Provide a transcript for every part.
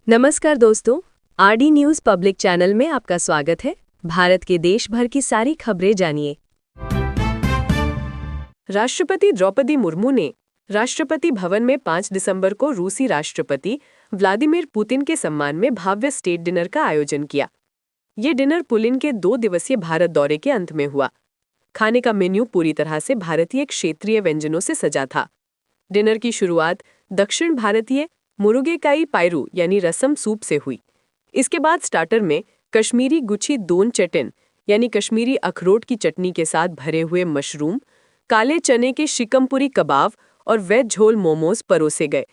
नमस्कार दोस्तों, RD news public channel में आपका स्वागत है। भारत के देश भर की सारी खबरें जानिए। राष्ट्रपति द्रौपदी मुर्मू ने राष्ट्रपति भवन में 5 दिसंबर को रूसी राष्ट्रपति व्लादिमीर पुतिन के सम्मान में भव्य स्टेट डिनर का आयोजन किया। ये डिनर पुतिन के 2 दिवसीय भारत दौरे के अंत में हुआ। खाने का मेन्यू पूरी तरह से भारतीय क्षेत्रीय व्यंजनों से सजा था। डिनर की शुरुआत दक्षिण भारतीय मुरुगेकाई पायरू यानी रसम सूप से हुई। इसके बाद स्टार्टर में कश्मीरी गुच्छी दोन चटन यानी कश्मीरी अखरोट की चटनी के साथ भरे हुए मशरूम, काले चने के शिकमपुरी कबाब और वेज झोल मोमोज परोसे गए।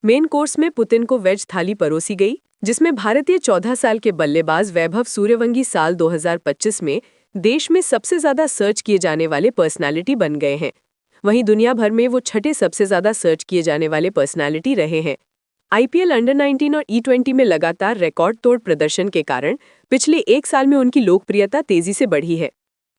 मेन कोर्स में पुतिन को वेज थाली परोसी गई, जिसमें भारतीय 14 साल के बल्लेबाज वैभव सूर्यवंशी साल 2025 में देश में सबसे ज्यादा सर्च किए जाने वाले पर्सनालिटी बन गए हैं। वहीं दुनिया भर में वो छठे सबसे ज्यादा सर्च किए जाने वाले पर्सनालिटी रहे हैं। आईपीएल अंडर 19 और E20 में लगातार रिकॉर्ड तोड़ प्रदर्शन के कारण पिछले 1 साल में उनकी लोकप्रियता तेजी से बढ़ी है।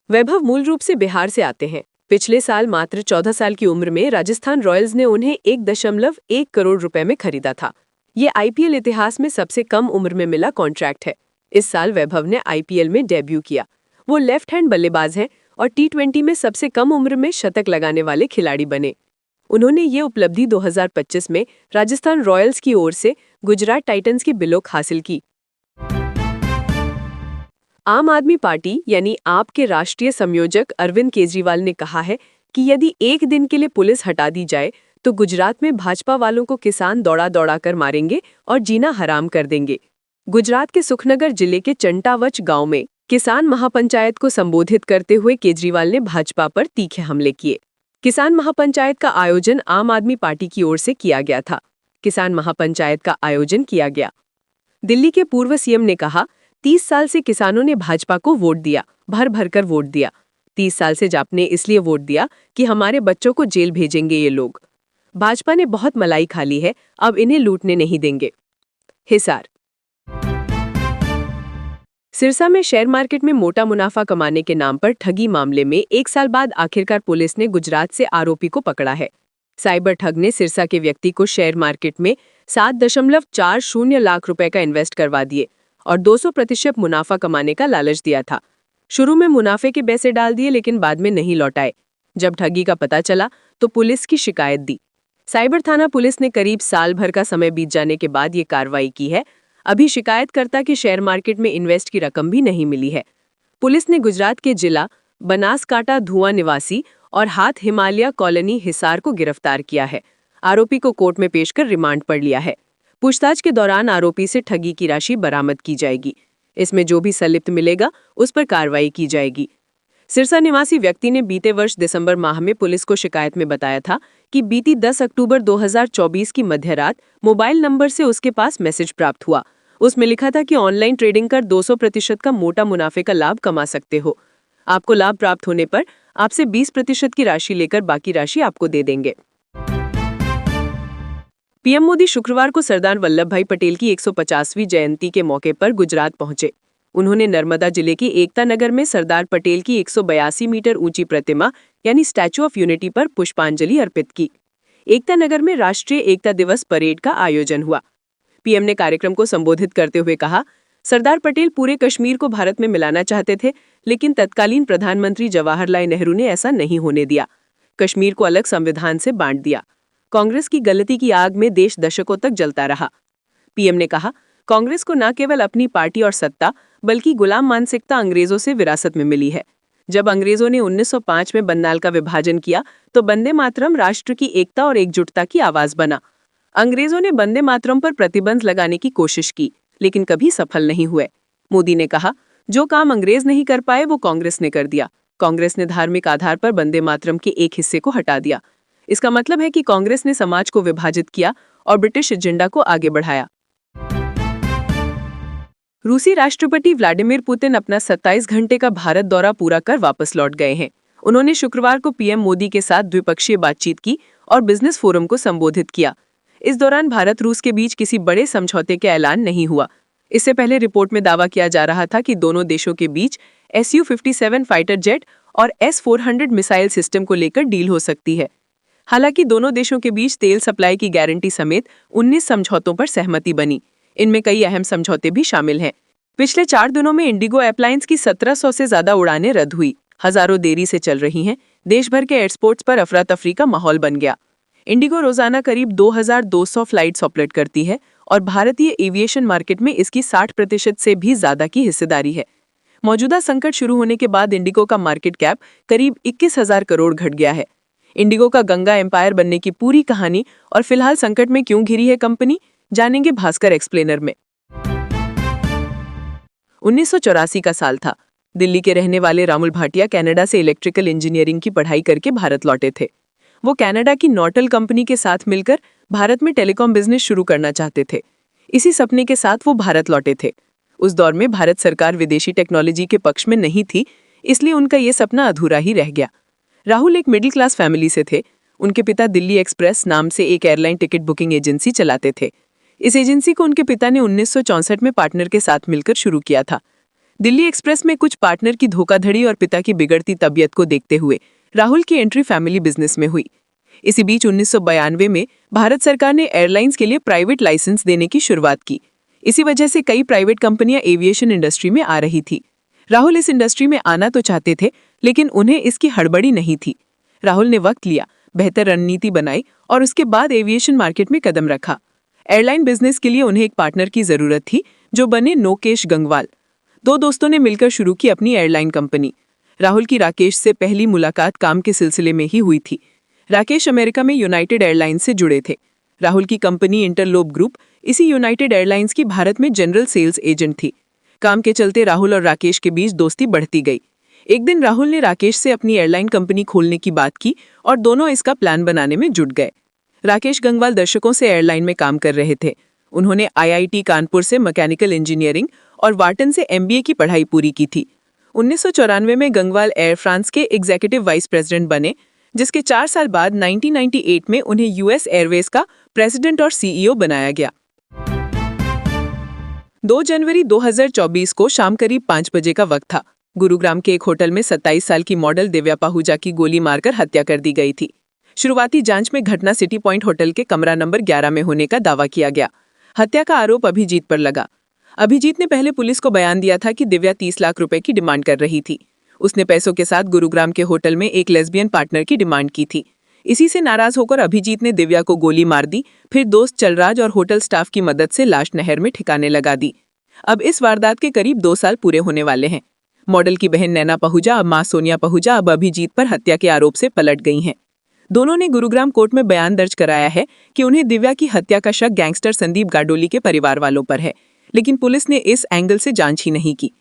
वैभव मूल रूप से बिहार से आते हैं। पिछले साल मात्र 14 साल की उम्र में राजस्थान रॉयल्स ने उन्हें 1.1 करोड़ रुपए में खरीदा था। ये आईपीएल इतिहास में सबसे कम उम्र में मिला कॉन्ट्रैक्ट है। इस साल वैभव ने आईपीएल में डेब्यू किया। वो लेफ्ट हैंड बल्लेबाज हैं और T20 में सबसे कम उम्र में शतक लगाने वाले खिलाड़ी बने। उन्होंने ये उपलब्धि 2025 में राजस्थान रॉयल्स की ओर से गुजरात टाइटंस की बिलोक हासिल की। आम आदमी पार्टी यानी आप के राष्ट्रीय संयोजक अरविंद केजरीवाल ने कहा है कि यदि एक दिन के लिए पुलिस हटा दी जाए तो गुजरात में भाजपा वालों को किसान दौड़ा दौड़ा कर मारेंगे और जीना हराम कर देंगे। गुजरात के सुखनगर जिले के चंटावच गांव में किसान महापंचायत को संबोधित करते हुए केजरीवाल ने भाजपा पर तीखे हमले किए। किसान महापंचायत का आयोजन आम आदमी पार्टी की ओर से किया गया था। किसान महापंचायत का आयोजन किया गया। दिल्ली के पूर्व सीएम ने कहा, 30 साल से किसानों ने भाजपा को वोट दिया, भर भर कर वोट दिया। 30 साल से आपने इसलिए वोट दिया कि हमारे बच्चों को जेल भेजेंगे ये लोग। भाजपा ने बहुत मलाई खा ली है, अब इन्हें लूटने नहीं देंगे। हिसार। सिरसा में शेयर मार्केट में मोटा मुनाफा कमाने के नाम पर ठगी मामले में 1 साल बाद आखिरकार पुलिस ने गुजरात से आरोपी को पकड़ा है। साइबर ठग ने सिरसा के व्यक्ति को शेयर मार्केट में 7.40 लाख रुपए का इन्वेस्ट करवा दिए और 200% मुनाफा कमाने का लालच दिया था। शुरू में मुनाफे के पैसे डाल दिए लेकिन बाद में नहीं लौटाए। जब ठगी का पता चला तो पुलिस की शिकायत दी। साइबर थाना पुलिस ने करीब साल भर का समय बीत जाने के बाद ये कार्रवाई की है। अभी शिकायतकर्ता के शेयर मार्केट में इन्वेस्ट की रकम भी नहीं मिली है। पुलिस ने गुजरात के जिला बनासकांठा धुआं निवासी और हाथ हिमालय कॉलोनी हिसार को गिरफ्तार किया है। आरोपी को कोर्ट में पेश कर रिमांड पर लिया है। पूछताछ के दौरान आरोपी से ठगी की राशि बरामद की जाएगी। इसमें जो भी संलिप्त मिलेगा उस पर कार्रवाई की जाएगी। सिरसा निवासी व्यक्ति ने बीते वर्ष दिसंबर माह में पुलिस को शिकायत में बताया था कि बीती 10 अक्टूबर 2024 की मध्य रात मोबाइल नंबर से उसके पास मैसेज प्राप्त हुआ। उसमें लिखा था कि ऑनलाइन ट्रेडिंग कर 200% का मोटा मुनाफे का लाभ कमा सकते हो। आपको लाभ प्राप्त होने पर आपसे 20% की राशि लेकर बाकी राशि आपको दे देंगे। पीएम मोदी शुक्रवार को सरदार वल्लभ भाई पटेल की 150वीं जयंती के मौके पर गुजरात पहुंचे। उन्होंने नर्मदा जिले के एकता नगर में सरदार पटेल की 182 मीटर ऊंची प्रतिमा यानी स्टैच्यू ऑफ यूनिटी पर पुष्पांजलि अर्पित की। एकता नगर में राष्ट्रीय एकता दिवस परेड का आयोजन हुआ। पीएम ने कार्यक्रम को संबोधित करते हुए कहा, सरदार पटेल पूरे कश्मीर को भारत में मिलाना चाहते थे, लेकिन तत्कालीन प्रधानमंत्री जवाहरलाल नेहरू ने ऐसा नहीं होने दिया। कश्मीर को अलग संविधान से बांट दिया। कांग्रेस की गलती की आग में देश दशकों तक जलता रहा। पीएम ने कहा, कांग्रेस को न केवल अपनी पार्टी और सत्ता बल्कि गुलाम मानसिकता अंग्रेजों से विरासत में मिली है। जब अंग्रेजों ने 1905 में बंगाल का विभाजन किया तो वंदे मातरम राष्ट्र की एकता और एकजुटता की आवाज बना। अंग्रेजों ने वंदे मातरम पर प्रतिबंध लगाने की कोशिश की, लेकिन कभी सफल नहीं हुए। मोदी ने कहा, जो काम अंग्रेज नहीं कर पाए वो कांग्रेस ने कर दिया। कांग्रेस ने धार्मिक आधार पर वंदे मातरम के एक हिस्से को हटा दिया। इसका मतलब है कि कांग्रेस ने समाज को विभाजित किया और ब्रिटिश एजेंडा को आगे बढ़ाया। रूसी राष्ट्रपति व्लादिमीर पुतिन अपना 27 घंटे का भारत दौरा पूरा कर वापस लौट गए हैं। उन्होंने शुक्रवार को पीएम मोदी के साथ द्विपक्षीय बातचीत की और बिजनेस फोरम को संबोधित किया। इस दौरान भारत रूस के बीच किसी बड़े समझौते का ऐलान नहीं हुआ। इससे पहले रिपोर्ट में दावा किया जा रहा था कि दोनों देशों के बीच Su-57 फाइटर जेट और S-400 मिसाइल सिस्टम को लेकर डील हो सकती है। हालांकि दोनों देशों के बीच तेल सप्लाई की गारंटी समेत 19 समझौतों पर सहमति बनी। इनमें कई अहम समझौते भी शामिल हैं। पिछले 4 दिनों में इंडिगो एयरलाइंस की 1700 से ज्यादा उड़ानें रद्द हुई, हजारों देरी से चल रही हैं। देश भर के एयरपोर्ट्स पर अफरा तफरी का माहौल बन गया। इंडिगो रोजाना करीब 2200 फ्लाइट्स ऑपरेट करती है और भारतीय एविएशन मार्केट में इसकी 60% से भी ज्यादा की हिस्सेदारी है। मौजूदा संकट शुरू होने के बाद इंडिगो का मार्केट कैप करीब 21,000 करोड़ घट गया है। इंडिगो का गंगा एम्पायर बनने की पूरी कहानी और फिलहाल संकट में क्यों घिरी है कंपनी, जानेंगे भास्कर एक्सप्लेनर में। 1984 का साल था। दिल्ली के रहने वाले रामुल भाटिया कनाडा से इलेक्ट्रिकल इंजीनियरिंग की पढ़ाई करके भारत लौटे थे। वो कनाडा की नॉटल कंपनी के साथ मिलकर भारत में टेलीकॉम बिजनेस शुरू करना चाहते थे। इसी सपने के साथ वो भारत लौटे थे। उस दौर में भारत सरकार विदेशी टेक्नोलॉजी के पक्ष में नहीं थी, इसलिए उनका ये सपना अधूरा ही रह गया। राहुल एक मिडिल क्लास फैमिली से थे। उनके पिता दिल्ली एक्सप्रेस नाम से एक एयरलाइन टिकट बुकिंग एजेंसी चलाते थे। इस एजेंसी को उनके पिता ने 1964 में पार्टनर के साथ मिलकर शुरू किया था। दिल्ली एक्सप्रेस में कुछ पार्टनर की धोखाधड़ी और पिता की बिगड़ती तबीयत को देखते हुए राहुल की एंट्री फैमिली बिजनेस में हुई। इसी बीच 1992 में भारत सरकार ने एयरलाइंस के लिए प्राइवेट लाइसेंस देने की शुरुआत की। इसी वजह से कई प्राइवेट कंपनियां एविएशन इंडस्ट्री में आ रही थी। राहुल इस इंडस्ट्री में आना तो चाहते थे, लेकिन उन्हें इसकी हड़बड़ी नहीं थी। राहुल ने वक्त लिया, बेहतर रणनीति बनाई और उसके बाद एविएशन मार्केट में कदम रखा। एयरलाइन बिजनेस के लिए उन्हें एक पार्टनर की जरूरत थी, जो बने नोकेश गंगवाल। 2 दोस्तों ने मिलकर शुरू की अपनी एयरलाइन कंपनी। राहुल की राकेश से पहली मुलाकात काम के सिलसिले में ही हुई थी। राकेश अमेरिका में यूनाइटेड एयरलाइंस से जुड़े थे। राहुल की कंपनी इंटरलोब ग्रुप इसी यूनाइटेड एयरलाइंस की भारत में जनरल सेल्स एजेंट थी। काम के चलते राहुल और राकेश के बीच दोस्ती बढ़ती गई। एक दिन राहुल ने राकेश से अपनी एयरलाइन कंपनी खोलने की बात की और दोनों इसका प्लान बनाने में जुट गए। राकेश गंगवाल दशकों से एयरलाइन में काम कर रहे थे। उन्होंने IIT कानपुर से मैकेनिकल इंजीनियरिंग और वार्टन से MBA की पढ़ाई पूरी की थी। 1994 में गंगवाल एयर फ्रांस के एग्जीक्यूटिव वाइस प्रेसिडेंट बने, जिसके 4 साल बाद 1998 में उन्हें US एयरवेज का प्रेसिडेंट और CEO बनाया गया। 2 जनवरी 2024 को शाम करीब 5 बजे का वक्त था। गुरुग्राम के एक होटल में 27 साल की मॉडल दिव्या पाहुजा की गोली मारकर हत्या कर दी गई थी। शुरुआती जांच में घटना सिटी पॉइंट होटल के कमरा नंबर 11 में होने का दावा किया गया। हत्या का आरोप अभिजीत पर लगा। अभिजीत ने पहले पुलिस को बयान दिया था कि दिव्या 30 लाख रुपए की डिमांड कर रही थी। उसने पैसों के साथ गुरुग्राम के होटल में एक लेस्बियन पार्टनर की डिमांड की थी। इसी से नाराज होकर अभिजीत ने दिव्या को गोली मार दी। फिर दोस्त चलराज और होटल स्टाफ की मदद से लाश नहर में ठिकाने लगा दी। अब इस वारदात के करीब 2 साल पूरे होने वाले हैं। मॉडल की बहन नैना पहुजा अब मां सोनिया पहुजा अब अभिजीत पर हत्या के आरोप से पलट गई हैं। दोनों ने गुरुग्राम कोर्ट में बयान दर्ज कराया है कि उन्हें दिव्या की हत्या का शक गैंगस्टर संदीप गाडोली के परिवार वालों पर है, लेकिन पुलिस ने इस एंगल से जांच ही नहीं की।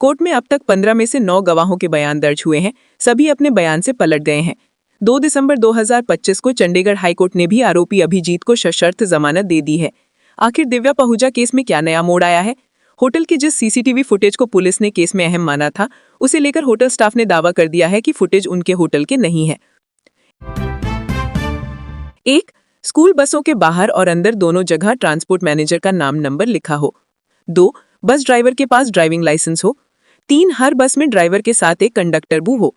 कोर्ट में अब तक 15 में से 9 गवाहों के बयान दर्ज हुए हैं। सभी अपने बयान से पलट गए हैं। 2 दिसंबर 2025 को चंडीगढ़ हाईकोर्ट ने भी आरोपी अभिजीत को सशर्त जमानत दे दी है। आखिर दिव्या पहुजा केस में क्या नया मोड़ आया है? होटल के जिस CCTV फुटेज को पुलिस ने केस में अहम माना था, उसे लेकर होटल स्टाफ ने दावा कर दिया है कि फुटेज उनके होटल के नहीं है। 1. स्कूल बसों के बाहर और अंदर दोनों जगह ट्रांसपोर्ट मैनेजर का नाम नंबर लिखा हो। 2. बस ड्राइवर के पास ड्राइविंग लाइसेंस हो। 3. हर बस में ड्राइवर के साथ एक कंडक्टर भी हो।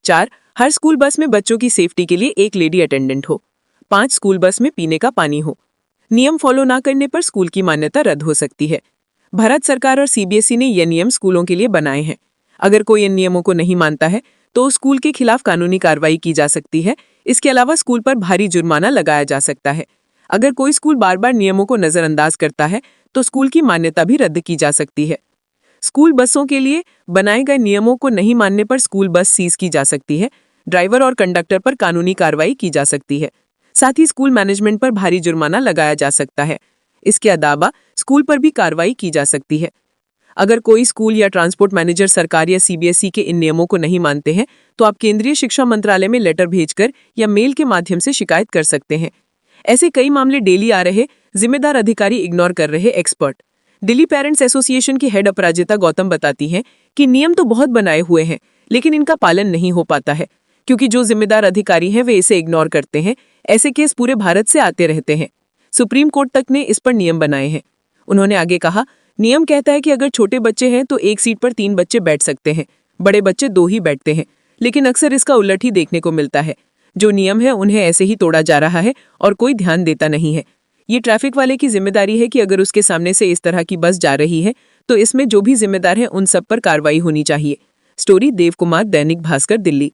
4. हर स्कूल बस में बच्चों की सेफ्टी के लिए एक लेडी अटेंडेंट हो। 5. स्कूल बस में पीने का पानी हो। नियम फॉलो ना करने पर स्कूल की मान्यता रद्द हो सकती है। भारत सरकार और CBSE ने ये नियम स्कूलों के लिए बनाए हैं। अगर कोई इन नियमों को नहीं मानता है तो स्कूल के खिलाफ कानूनी कार्रवाई की जा सकती है। इसके अलावा स्कूल पर भारी जुर्माना लगाया जा सकता है। अगर कोई स्कूल बार बार नियमों को नजरअंदाज करता है तो स्कूल की मान्यता भी रद्द की जा सकती है। स्कूल बसों के लिए बनाए गए नियमों को नहीं मानने पर स्कूल बस सीज की जा सकती है। ड्राइवर और कंडक्टर पर कानूनी कार्रवाई की जा सकती है। साथ ही स्कूल मैनेजमेंट पर भारी जुर्माना लगाया जा सकता है। इसके अलावा स्कूल पर भी कार्रवाई की जा सकती है। अगर कोई स्कूल या ट्रांसपोर्ट मैनेजर सरकार या CBSE के इन नियमों को नहीं मानते हैं तो आप केंद्रीय शिक्षा मंत्रालय में लेटर भेजकर या मेल के माध्यम से शिकायत कर सकते हैं। ऐसे कई मामले डेली आ रहे, जिम्मेदार अधिकारी इग्नोर कर रहे एक्सपर्ट। दिल्ली पेरेंट्स एसोसिएशन की हेड अपराजिता गौतम बताती हैं कि नियम तो बहुत बनाए हुए हैं, लेकिन इनका पालन नहीं हो पाता है, क्योंकि जो जिम्मेदार अधिकारी हैं वे इसे इग्नोर करते हैं। ऐसे केस पूरे भारत से आते रहते हैं। सुप्रीम कोर्ट तक ने इस पर नियम बनाए हैं। उन्होंने आगे कहा, नियम कहता है कि अगर छोटे बच्चे हैं तो एक सीट पर 3 बच्चे बैठ सकते हैं, बड़े बच्चे 2 ही बैठते हैं, लेकिन अक्सर इसका उलट ही देखने को मिलता है। जो नियम है उन्हें ऐसे ही तोड़ा जा रहा है और कोई ध्यान देता नहीं है। ये ट्रैफिक वाले की जिम्मेदारी है कि अगर उसके सामने से इस तरह की बस जा रही है तो इसमें जो भी जिम्मेदार हैं उन सब पर कार्रवाई होनी चाहिए। स्टोरी देव कुमार, दैनिक भास्कर, दिल्ली।